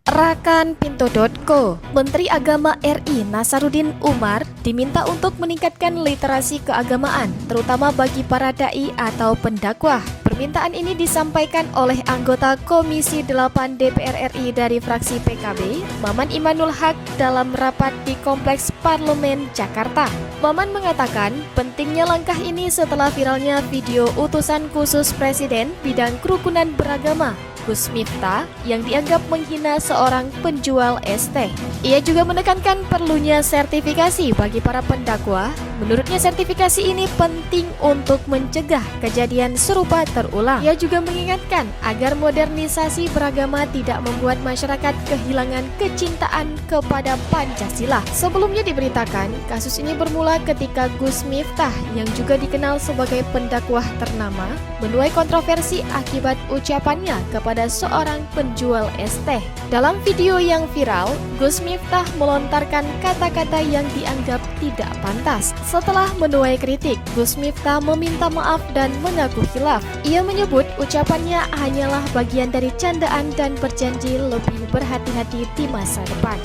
Rakan.Pinto.co, Menteri Agama RI Nasaruddin Umar diminta untuk meningkatkan literasi keagamaan, terutama bagi para dai atau pendakwah. Permintaan ini disampaikan oleh anggota Komisi 8 DPR RI dari fraksi PKB, Maman Imanul Haq dalam rapat di Kompleks Parlemen Jakarta. Maman mengatakan pentingnya langkah ini setelah viralnya video utusan khusus Presiden bidang kerukunan beragama, Gus Miftah, yang dianggap menghina seorang penjual es teh. Ia juga menekankan perlunya sertifikasi bagi para pendakwah. Menurutnya sertifikasi ini penting untuk mencegah kejadian serupa terulang. Ia juga mengingatkan agar modernisasi beragama tidak membuat masyarakat kehilangan kecintaan kepada Pancasila. Sebelumnya diberitakan, kasus ini bermula ketika Gus Miftah, yang juga dikenal sebagai pendakwah ternama, menuai kontroversi akibat ucapannya kepada seorang penjual es teh. Dalam video yang viral, Gus Miftah melontarkan kata-kata yang dianggap tidak pantas. Setelah menuai kritik, Gus Miftah meminta maaf dan mengaku khilaf. Ia menyebut ucapannya hanyalah bagian dari candaan dan berjanji lebih berhati-hati di masa depan.